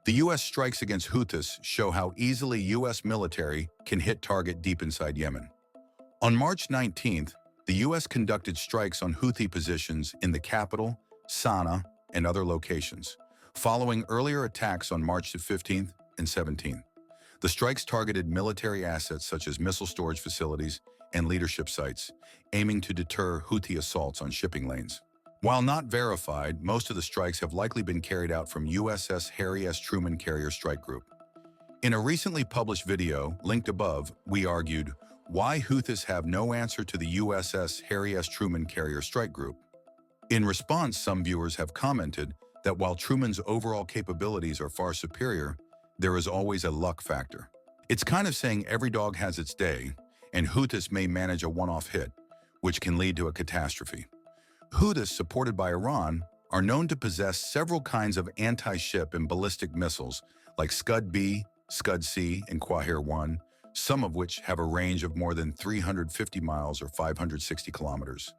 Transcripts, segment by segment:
The U.S. strikes against Houthis show how easily U.S. military can hit target deep inside Yemen. On March 19th, the U.S. conducted strikes on Houthi positions in the capital, Sanaa, and other locations, following earlier attacks on March 15th and 17th. The strikes targeted military assets such as missile storage facilities and leadership sites, aiming to deter Houthi assaults on shipping lanes. While not verified, most of the strikes have likely been carried out from USS Harry S. Truman Carrier Strike Group. In a recently published video, linked above, we argued why Houthis have no answer to the USS Harry S. Truman Carrier Strike Group. In response, some viewers have commented that while Truman's overall capabilities are far superior, there is always a luck factor. It's kind of saying every dog has its day, and Houthis may manage a one-off hit, which can lead to a catastrophe. Houthis, supported by Iran, are known to possess several kinds of anti-ship and ballistic missiles like Scud-B, Scud-C, and Quahir-1, some of which have a range of more than 350 miles or 560 kilometers.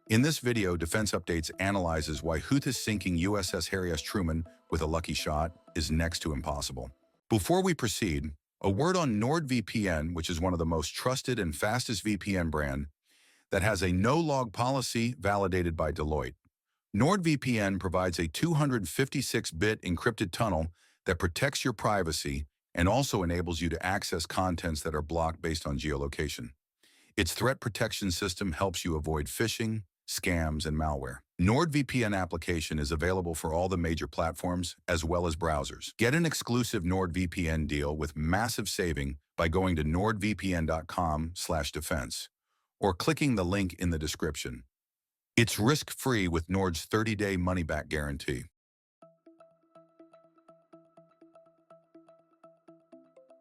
In this video, Defense Updates analyzes why Houthis sinking USS Harry S. Truman with a lucky shot is next to impossible. Before we proceed, a word on NordVPN, which is one of the most trusted and fastest VPN brand that has a no-log policy validated by Deloitte. NordVPN provides a 256-bit encrypted tunnel that protects your privacy and also enables you to access contents that are blocked based on geolocation. Its threat protection system helps you avoid phishing, scams, and malware. NordVPN application is available for all the major platforms as well as browsers. Get an exclusive NordVPN deal with massive saving by going to nordvpn.com/defense or clicking the link in the description. It's risk-free with Nord's 30-day money-back guarantee.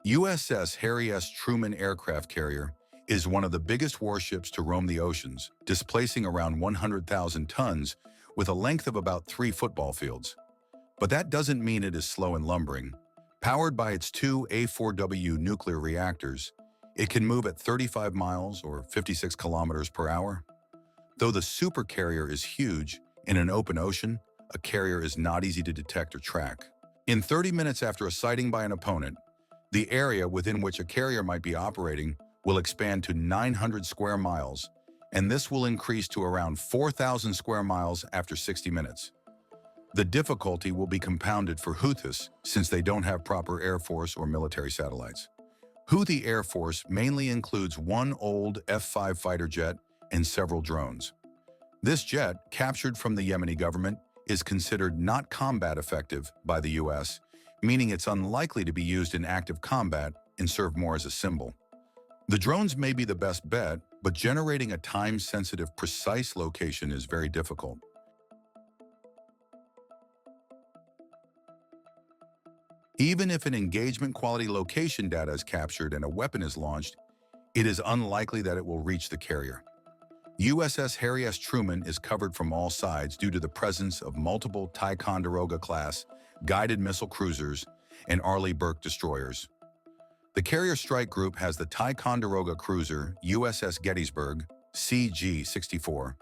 USS Harry S. Truman aircraft carrier is one of the biggest warships to roam the oceans, displacing around 100,000 tons with a length of about 3 football fields. But that doesn't mean it is slow and lumbering. Powered by its 2 A4W nuclear reactors, it can move at 35 miles or 56 kilometers per hour. Though the supercarrier is huge, in an open ocean, a carrier is not easy to detect or track. In 30 minutes after a sighting by an opponent, the area within which a carrier might be operating will expand to 900 square miles, and this will increase to around 4,000 square miles after 60 minutes. The difficulty will be compounded for Houthis since they don't have proper air force or military satellites. Houthi Air Force mainly includes one old F-5 fighter jet and several drones. This jet, captured from the Yemeni government, is considered not combat effective by the U.S., meaning it's unlikely to be used in active combat and serve more as a symbol. The drones may be the best bet, but generating a time-sensitive, precise location is very difficult. Even if an engagement-quality location data is captured and a weapon is launched, it is unlikely that it will reach the carrier. USS Harry S. Truman is covered from all sides due to the presence of multiple Ticonderoga-class guided missile cruisers and Arleigh Burke destroyers. The Carrier Strike Group has the Ticonderoga cruiser USS Gettysburg, CG-64,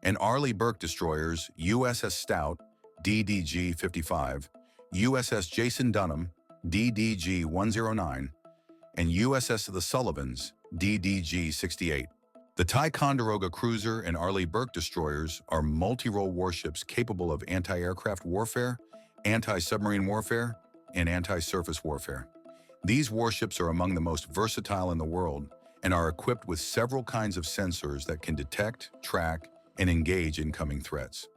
and Arleigh Burke destroyers USS Stout, DDG-55, USS Jason Dunham, DDG-109, and USS The Sullivans, DDG-68. The Ticonderoga cruiser and Arleigh Burke destroyers are multi-role warships capable of anti-aircraft warfare, anti-submarine warfare, and anti-surface warfare. These warships are among the most versatile in the world and are equipped with several kinds of sensors that can detect, track, and engage incoming threats.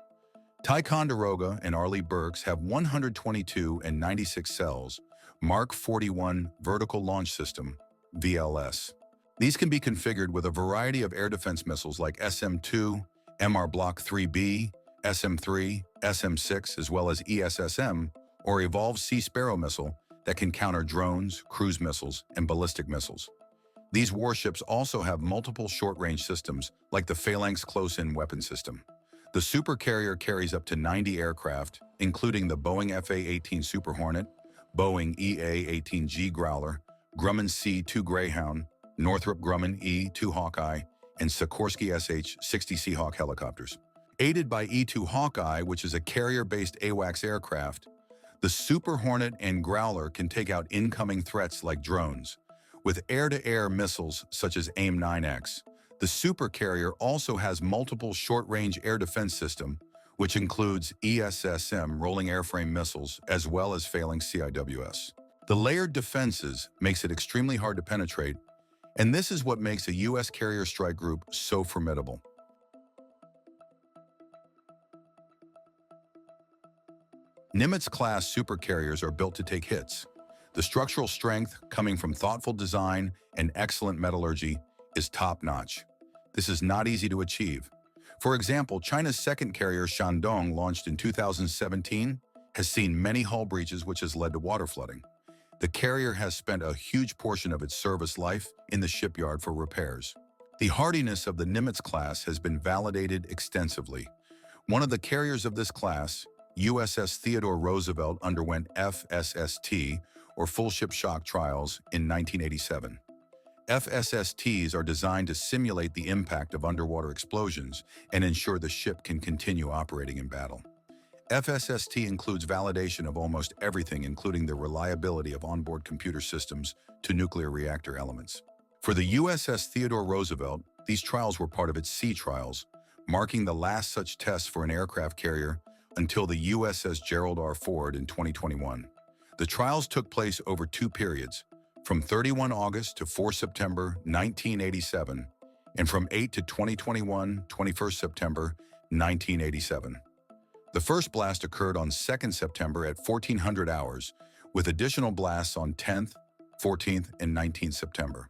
Ticonderoga and Arleigh Burkes have 122 and 96 cells, Mark 41 Vertical Launch System, VLS. These can be configured with a variety of air defense missiles like SM-2, MR Block 3B, SM-3, SM-6, as well as ESSM, or Evolved Sea Sparrow missile that can counter drones, cruise missiles, and ballistic missiles. These warships also have multiple short-range systems, like the Phalanx Close-In Weapon System. The supercarrier carries up to 90 aircraft, including the Boeing FA-18 Super Hornet, Boeing EA-18G Growler, Grumman C-2 Greyhound, Northrop Grumman E-2 Hawkeye, and Sikorsky SH-60 Seahawk helicopters. Aided by E-2 Hawkeye, which is a carrier-based AWACS aircraft, The Super Hornet and Growler can take out incoming threats like drones. With air-to-air missiles such as AIM-9X, the Super Carrier also has multiple short-range air defense system, which includes ESSM rolling airframe missiles as well as failing CIWS. The layered defenses makes it extremely hard to penetrate, and this is what makes a U.S. Carrier Strike Group so formidable. Nimitz-class supercarriers are built to take hits. The structural strength, coming from thoughtful design and excellent metallurgy, is top-notch. This is not easy to achieve. For example, China's second carrier, Shandong, launched in 2017, has seen many hull breaches which has led to water flooding. The carrier has spent a huge portion of its service life in the shipyard for repairs. The hardiness of the Nimitz class has been validated extensively. One of the carriers of this class, USS Theodore Roosevelt, underwent FSST, or full ship shock trials, in 1987. FSSTs are designed to simulate the impact of underwater explosions and ensure the ship can continue operating in battle. FSST includes validation of almost everything, including the reliability of onboard computer systems to nuclear reactor elements. For the USS Theodore Roosevelt, these trials were part of its sea trials, marking the last such tests for an aircraft carrier until the USS Gerald R. Ford in 2021. The trials took place over two periods, from 31 August to 4 September 1987, and from 8 to 21 September 1987. The first blast occurred on 2nd September at 1400 hours, with additional blasts on 10th, 14th, and 19th September.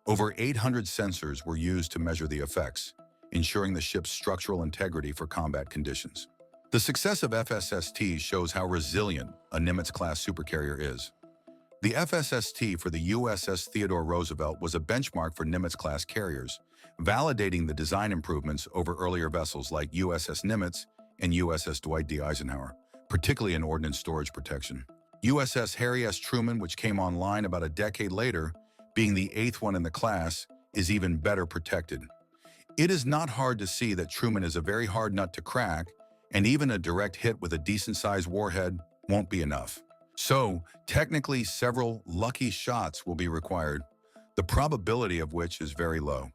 Over 800 sensors were used to measure the effects, ensuring the ship's structural integrity for combat conditions. The success of FSST shows how resilient a Nimitz-class supercarrier is. The FSST for the USS Theodore Roosevelt was a benchmark for Nimitz-class carriers, validating the design improvements over earlier vessels like USS Nimitz and USS Dwight D. Eisenhower, particularly in ordnance storage protection. USS Harry S. Truman, which came online about a decade later, being the 8th one in the class, is even better protected. It is not hard to see that Truman is a very hard nut to crack, and even a direct hit with a decent-sized warhead won't be enough. So, technically, several lucky shots will be required, the probability of which is very low.